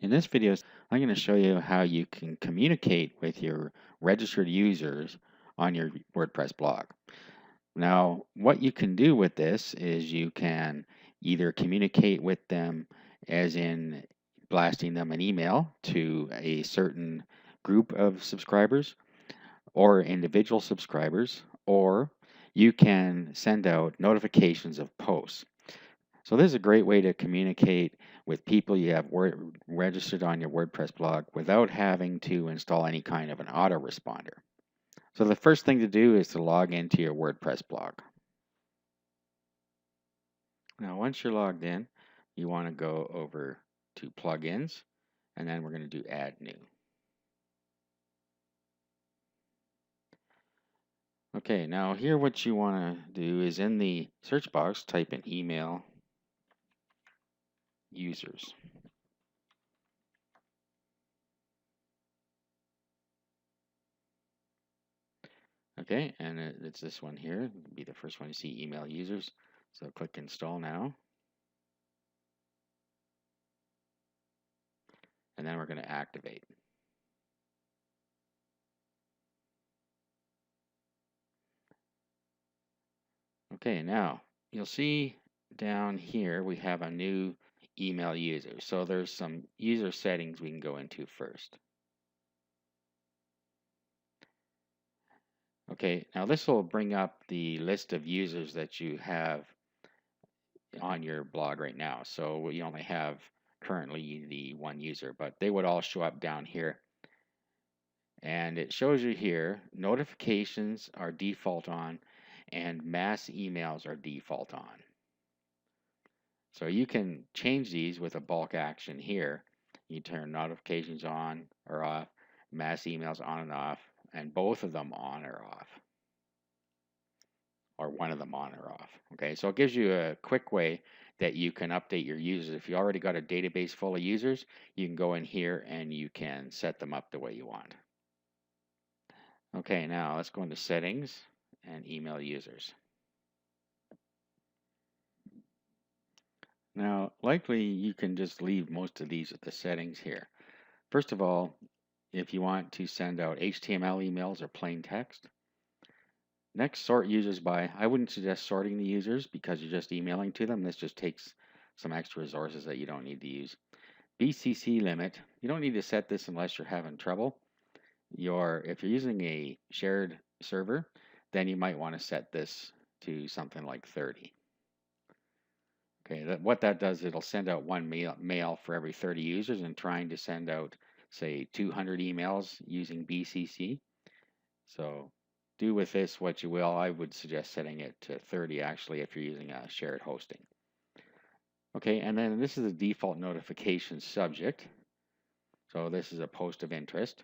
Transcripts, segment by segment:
In this video, I'm going to show you how you can communicate with your registered users on your WordPress blog. Now, what you can do with this is you can either communicate with them as in blasting them an email to a certain group of subscribers or individual subscribers, or you can send out notifications of posts. So this is a great way to communicate with people you have registered on your WordPress blog without having to install any kind of an autoresponder. So the first thing to do is to log into your WordPress blog. Now once you're logged in, you want to go over to plugins, and then we're going to do add new. Okay, now here what you want to do is in the search box type in email users. Okay, and it's this one here. It'll be the first one you see, email users. So click install now. And then we're going to activate. Okay, now you'll see down here we have a new email user. So there's some user settings we can go into first. Okay, now this will bring up the list of users that you have on your blog right now. So you only have currently the one user, but they would all show up down here. And it shows you here, notifications are default on and mass emails are default on. So you can change these with a bulk action here. You turn notifications on or off, mass emails on and off, and both of them on or off, or one of them on or off. Okay, so it gives you a quick way that you can update your users. If you already got a database full of users, you can go in here and you can set them up the way you want. Okay, now let's go into settings and email users. Now, likely you can just leave most of these at the settings here. First of all, if you want to send out HTML emails or plain text. Next, sort users by. I wouldn't suggest sorting the users because you're just emailing to them. This just takes some extra resources that you don't need to use. BCC limit. You don't need to set this unless you're having trouble. If you're using a shared server, then you might want to set this to something like 30. Okay, what that does, it'll send out one mail for every 30 users, and trying to send out, say, 200 emails using BCC. So do with this what you will. I would suggest setting it to 30 actually if you're using a shared hosting. Okay, and then this is the default notification subject. So this is a post of interest.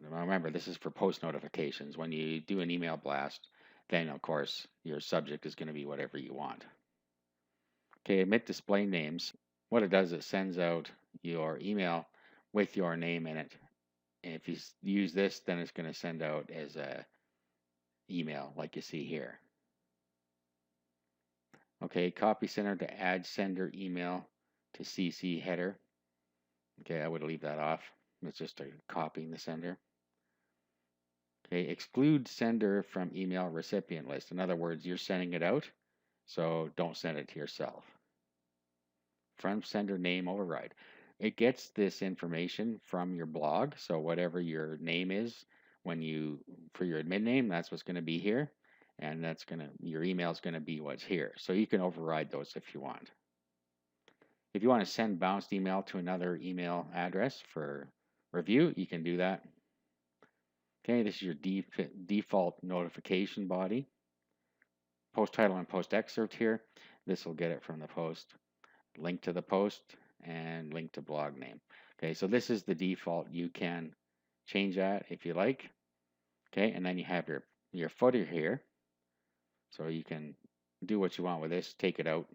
Remember, this is for post notifications. When you do an email blast, then of course your subject is going to be whatever you want. Okay, emit display names. What it does, it sends out your email with your name in it. And if you use this, then it's going to send out as a email like you see here. Okay, copy sender to add sender email to CC header. Okay, I would leave that off. It's just a copying the sender. Okay, exclude sender from email recipient list. In other words, you're sending it out, so don't send it to yourself. From sender name override. It gets this information from your blog, so whatever your name is for your admin name, that's what's going to be here, and your email is going to be what's here. So you can override those if you want. If you want to send bounced email to another email address for review, you can do that. Okay, this is your default notification body. Post title and post excerpt here. This will get it from the post. Link to the post and link to blog name. Okay, so this is the default. You can change that if you like. Okay, and then you have your footer here. So you can do what you want with this, take it out,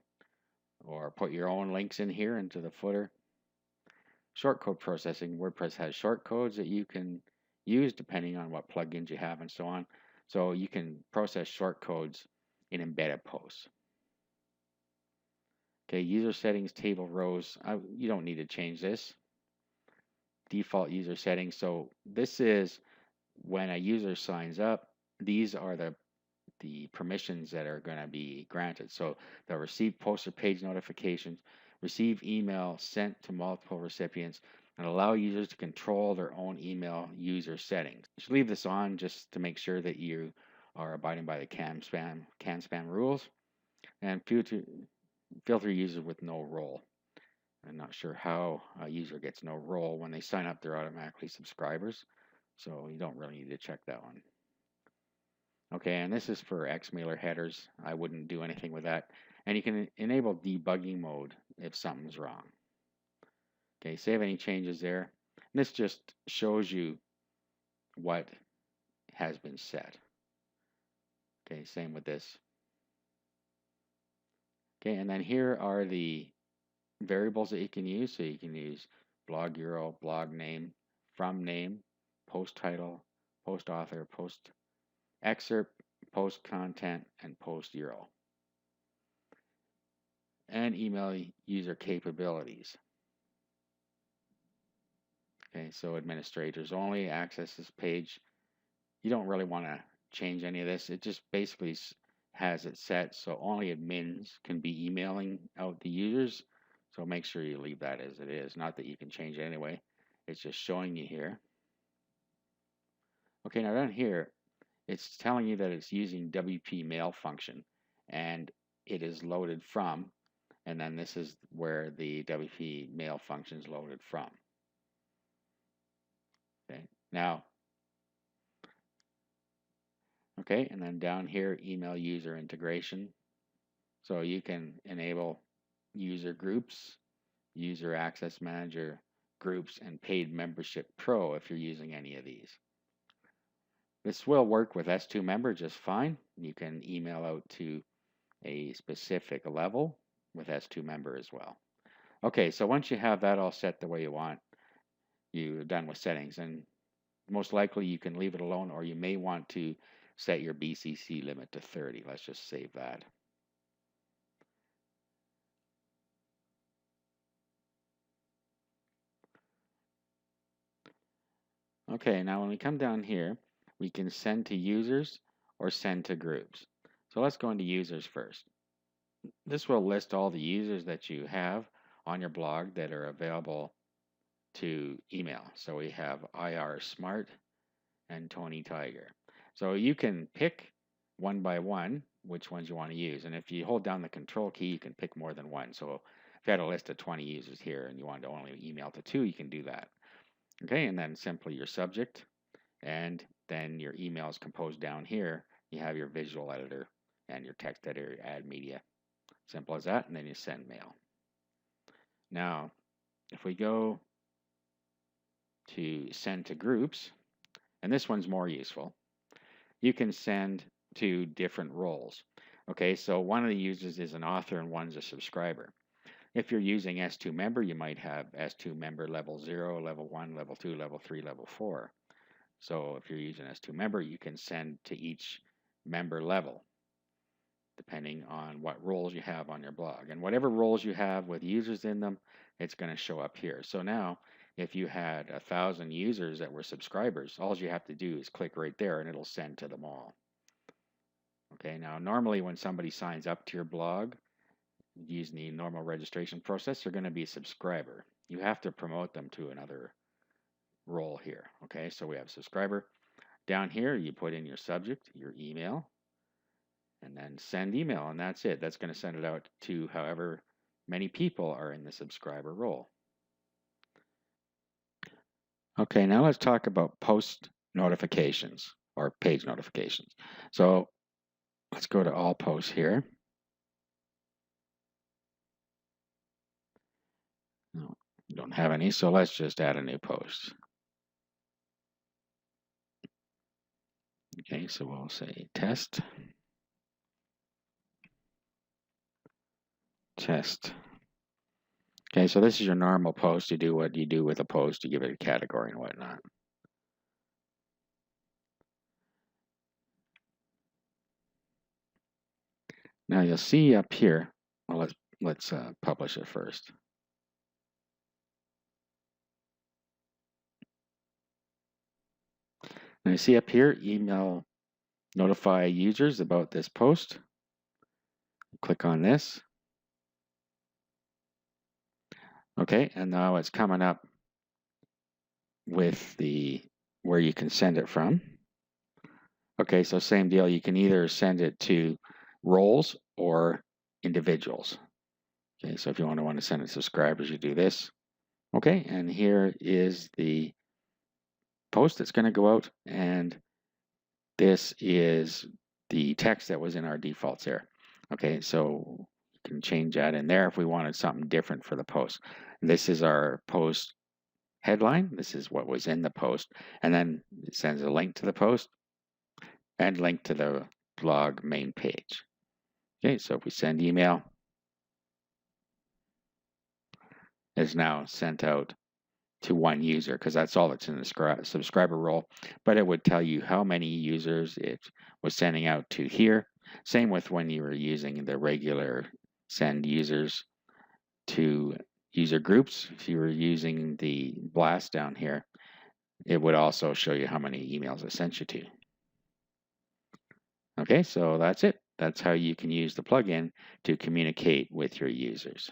or put your own links in here into the footer. Shortcode processing. WordPress has shortcodes that you can use depending on what plugins you have and so on. So you can process shortcodes in embedded posts. Okay, user settings, table rows. You don't need to change this. Default user settings. So this is when a user signs up, these are the permissions that are going to be granted. So they'll receive post or page notifications, receive email sent to multiple recipients, and allow users to control their own email user settings. You should leave this on just to make sure that you are abiding by the CAN spam rules, and filter users with no role. I'm not sure how a user gets no role. When they sign up, they're automatically subscribers, so you don't really need to check that one. Okay, and this is for Xmailer headers. I wouldn't do anything with that. And you can enable debugging mode if something's wrong. Okay, save any changes there. And this just shows you what has been set. Okay, same with this. Okay, and then here are the variables that you can use. So you can use blog URL, blog name, from name, post title, post author, post excerpt, post content, and post URL. And email user capabilities. Okay, so administrators only access this page. You don't really want to change any of this. It just basically has it set so only admins can be emailing out the users. So make sure you leave that as it is. Not that you can change it anyway. It's just showing you here. Okay, now down here, it's telling you that it's using WP mail function, and it is loaded from, and then this is where the WP mail function is loaded from. Okay, now, okay, and then down here, email user integration. So you can enable user groups, user access manager groups, and paid membership pro if you're using any of these. This will work with S2 member just fine. You can email out to a specific level with S2 member as well. Okay, so once you have that all set the way you want, you're done with settings, and most likely you can leave it alone, or you may want to set your BCC limit to 30. Let's just save that. Okay, now when we come down here, we can send to users or send to groups. So let's go into users first. This will list all the users that you have on your blog that are available to email. So we have IR Smart and Tony Tiger. So you can pick one by one which ones you want to use. And if you hold down the control key, you can pick more than one. So if you had a list of 20 users here and you wanted to only email to 2, you can do that. Okay, and then simply your subject, and then your email is composed down here. You have your visual editor and your text editor, add media. Simple as that, and then you send mail. Now, if we go to send to groups, and this one's more useful, you can send to different roles. Okay, so one of the users is an author and one's a subscriber. If you're using S2 member, you might have S2 member level 0, level 1, level 2, level 3, level 4. So if you're using S2 member, you can send to each member level, depending on what roles you have on your blog. And whatever roles you have with users in them, it's going to show up here. So now, if you had 1,000 users that were subscribers, all you have to do is click right there and it'll send to them all. Okay, now normally when somebody signs up to your blog, using the normal registration process, they're going to be a subscriber. You have to promote them to another role here. Okay, so we have subscriber. Down here, you put in your subject, your email, and then send email, and that's it. That's going to send it out to however many people are in the subscriber role. Okay, now let's talk about post notifications or page notifications. So let's go to all posts here. No, don't have any, so let's just add a new post. Okay, so we'll say test. Test. Okay, so this is your normal post. You do what you do with a post. You give it a category and whatnot. Now you'll see up here, well, let's let's publish it first. And you see up here, email notify users about this post. Click on this. Okay, and now it's coming up with the where you can send it from. Okay, so same deal. You can either send it to roles or individuals. Okay, so if you want to send it to subscribers, you do this. Okay, and here is the post that's going to go out, and this is the text that was in our defaults here. Okay, so you can change that in there if we wanted something different for the post. This is our post headline. This is what was in the post, and then it sends a link to the post and link to the blog main page. Okay, so if we send email, it's now sent out to one user because that's all that's in the subscriber role, but it would tell you how many users it was sending out to here. Same with when you were using the regular send users to user groups. If you were using the blast down here, it would also show you how many emails it sent you to. Okay, so that's it. That's how you can use the plugin to communicate with your users.